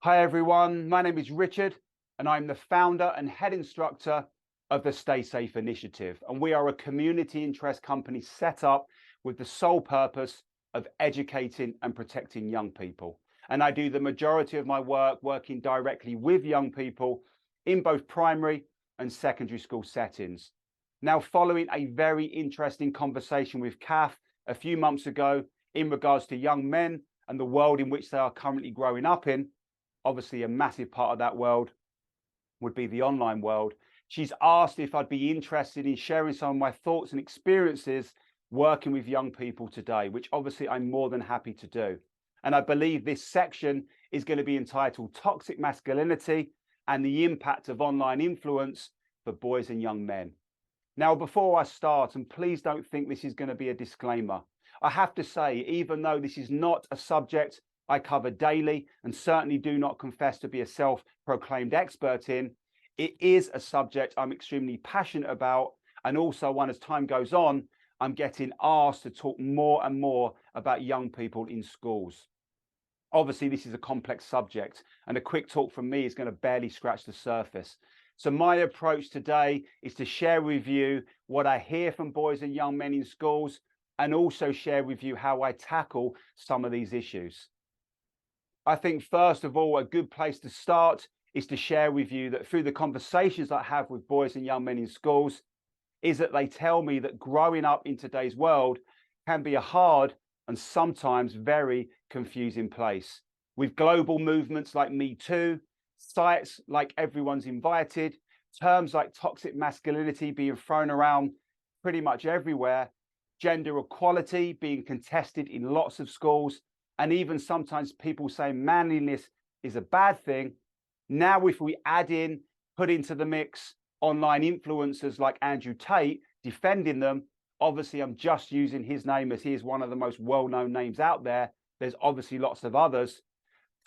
Hi everyone, my name is Richard and I'm the founder and head instructor of the Stay Safe Initiative. And we are a community interest company set up with the sole purpose of educating and protecting young people. And I do the majority of my work working directly with young people in both primary and secondary school settings. Now, following a very interesting conversation with Kath a few months ago in regards to young men and the world in which they are currently growing up in, obviously a massive part of that world would be the online world. She's asked if I'd be interested in sharing some of my thoughts and experiences working with young people today, which obviously I'm more than happy to do. And I believe this section is going to be entitled Toxic Masculinity and the Impact of Online Influence for Boys and Young Men. Now, before I start, and please don't think this is going to be a disclaimer, I have to say, even though this is not a subject I cover daily and certainly do not confess to be a self-proclaimed expert in, it is a subject I'm extremely passionate about, and also one, as time goes on, I'm getting asked to talk more and more about young people in schools. Obviously, this is a complex subject, and a quick talk from me is going to barely scratch the surface. So my approach today is to share with you what I hear from boys and young men in schools, and also share with you how I tackle some of these issues. I think, first of all, a good place to start is to share with you that through the conversations I have with boys and young men in schools, is that they tell me that growing up in today's world can be a hard and sometimes very confusing place. With global movements like Me Too, sites like Everyone's Invited, terms like toxic masculinity being thrown around pretty much everywhere, gender equality being contested in lots of schools, and even sometimes people saying manliness is a bad thing. Now, if we put into the mix online influencers like Andrew Tate defending them, obviously I'm just using his name as he is one of the most well-known names out there. There's obviously lots of others.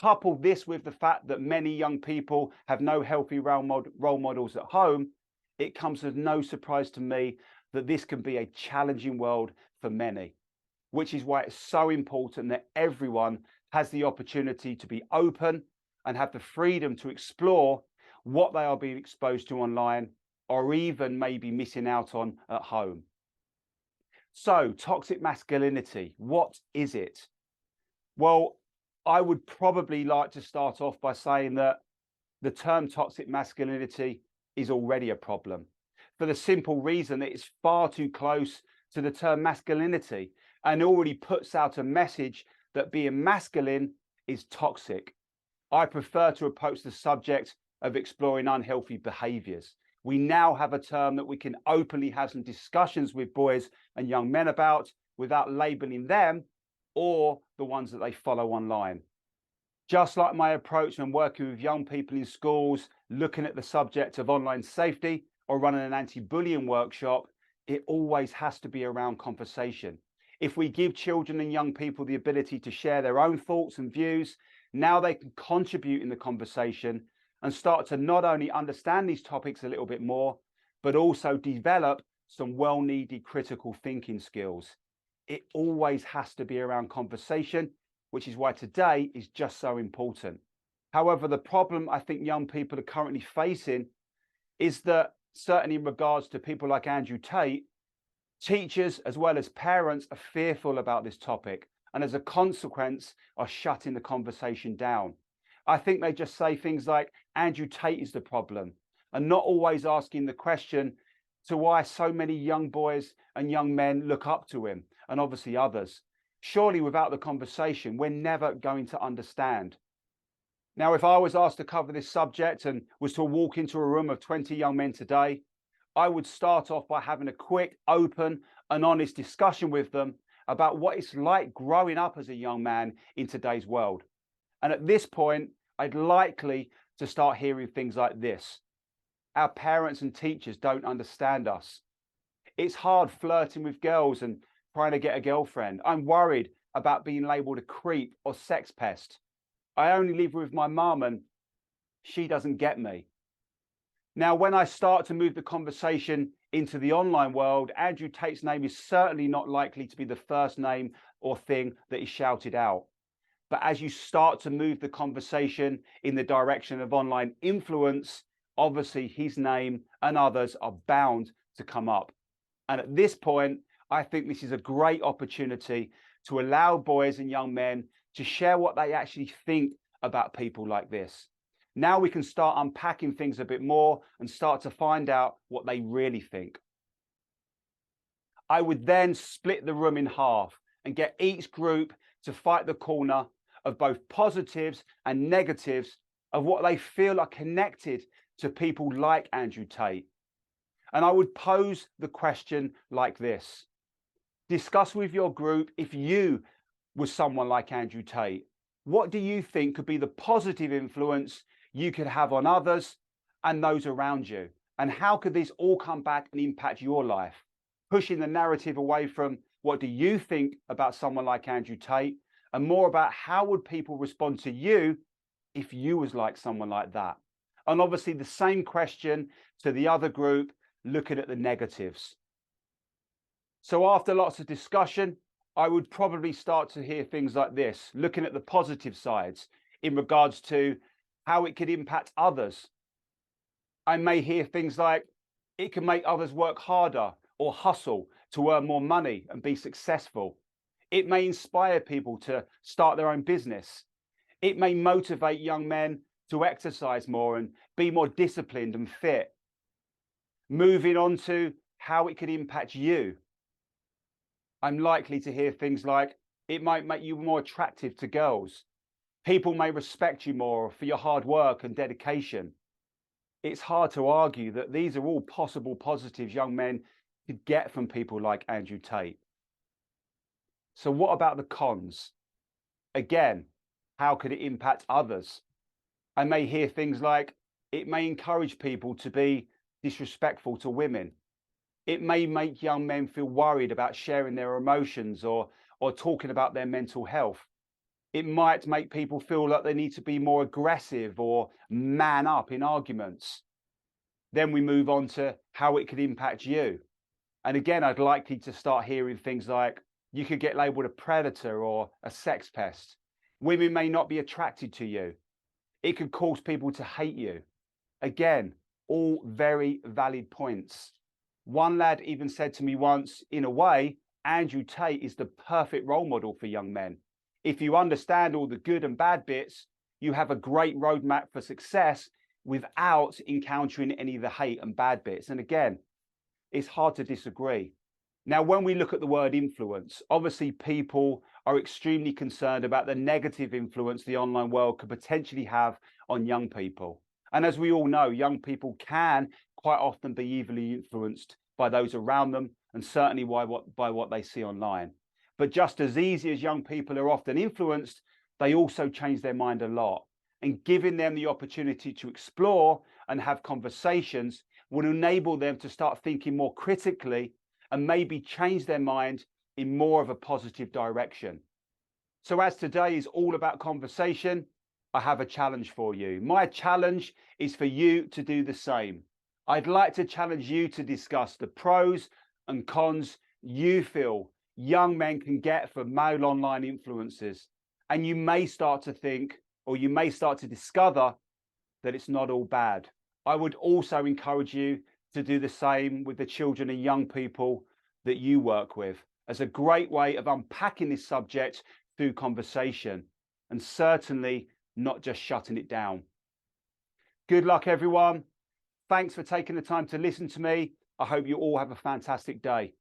Couple this with the fact that many young people have no healthy role models at home, it comes as no surprise to me that this can be a challenging world for many, which is why it's so important that everyone has the opportunity to be open and have the freedom to explore what they are being exposed to online, or even maybe missing out on at home. So, toxic masculinity, what is it? Well, I would probably like to start off by saying that the term toxic masculinity is already a problem, for the simple reason that it's far too close to the term masculinity and already puts out a message that being masculine is toxic. I prefer to approach the subject of exploring unhealthy behaviors. We now have a term that we can openly have some discussions with boys and young men about without labeling them or the ones that they follow online. Just like my approach when working with young people in schools, looking at the subject of online safety or running an anti-bullying workshop, it always has to be around conversation. If we give children and young people the ability to share their own thoughts and views, now they can contribute in the conversation and start to not only understand these topics a little bit more, but also develop some well-needed critical thinking skills. It always has to be around conversation, which is why today is just so important. However, the problem I think young people are currently facing is that, certainly in regards to people like Andrew Tate, teachers as well as parents are fearful about this topic, and as a consequence are shutting the conversation down. I think they just say things like Andrew Tate is the problem, and not always asking the question to why so many young boys and young men look up to him, and obviously others. Surely without the conversation, we're never going to understand. Now, if I was asked to cover this subject and was to walk into a room of 20 young men today, I would start off by having a quick, open and honest discussion with them about what it's like growing up as a young man in today's world. And at this point, I'd likely to start hearing things like this. Our parents and teachers don't understand us. It's hard flirting with girls and trying to get a girlfriend. I'm worried about being labeled a creep or sex pest. I only live with my mum and she doesn't get me. Now, when I start to move the conversation into the online world, Andrew Tate's name is certainly not likely to be the first name or thing that is shouted out. But as you start to move the conversation in the direction of online influence, obviously his name and others are bound to come up. And at this point, I think this is a great opportunity to allow boys and young men to share what they actually think about people like this. Now we can start unpacking things a bit more and start to find out what they really think. I would then split the room in half and get each group to fight the corner of both positives and negatives of what they feel are connected to people like Andrew Tate. And I would pose the question like this. Discuss with your group, if you were someone like Andrew Tate, what do you think could be the positive influence you could have on others and those around you? And how could this all come back and impact your life? Pushing the narrative away from what do you think about someone like Andrew Tate and more about how would people respond to you if you was like someone like that? And obviously the same question to the other group, looking at the negatives. So after lots of discussion, I would probably start to hear things like this, looking at the positive sides in regards to how it could impact others. I may hear things like it can make others work harder or hustle to earn more money and be successful. It may inspire people to start their own business. It may motivate young men to exercise more and be more disciplined and fit. Moving on to how it could impact you. I'm likely to hear things like it might make you more attractive to girls. People may respect you more for your hard work and dedication. It's hard to argue that these are all possible positives young men could get from people like Andrew Tate. So what about the cons? Again, how could it impact others? I may hear things like it may encourage people to be disrespectful to women. It may make young men feel worried about sharing their emotions or talking about their mental health. It might make people feel like they need to be more aggressive or man up in arguments. Then we move on to how it could impact you. And again, I'd likely to start hearing things like you could get labeled a predator or a sex pest. Women may not be attracted to you. It could cause people to hate you. Again, all very valid points. One lad even said to me once, in a way, Andrew Tate is the perfect role model for young men. If you understand all the good and bad bits, you have a great roadmap for success without encountering any of the hate and bad bits. And again, it's hard to disagree. Now, when we look at the word influence, obviously people are extremely concerned about the negative influence the online world could potentially have on young people. And as we all know, young people can quite often be evilly influenced by those around them and certainly by what they see online. But just as easy as young people are often influenced, they also change their mind a lot. And giving them the opportunity to explore and have conversations will enable them to start thinking more critically and maybe change their mind in more of a positive direction. So as today is all about conversation, I have a challenge for you. My challenge is for you to do the same. I'd like to challenge you to discuss the pros and cons you feel young men can get from male online influences. And you may start to think, or you may start to discover that it's not all bad. I would also encourage you to do the same with the children and young people that you work with as a great way of unpacking this subject through conversation and certainly not just shutting it down. Good luck, everyone. Thanks for taking the time to listen to me. I hope you all have a fantastic day.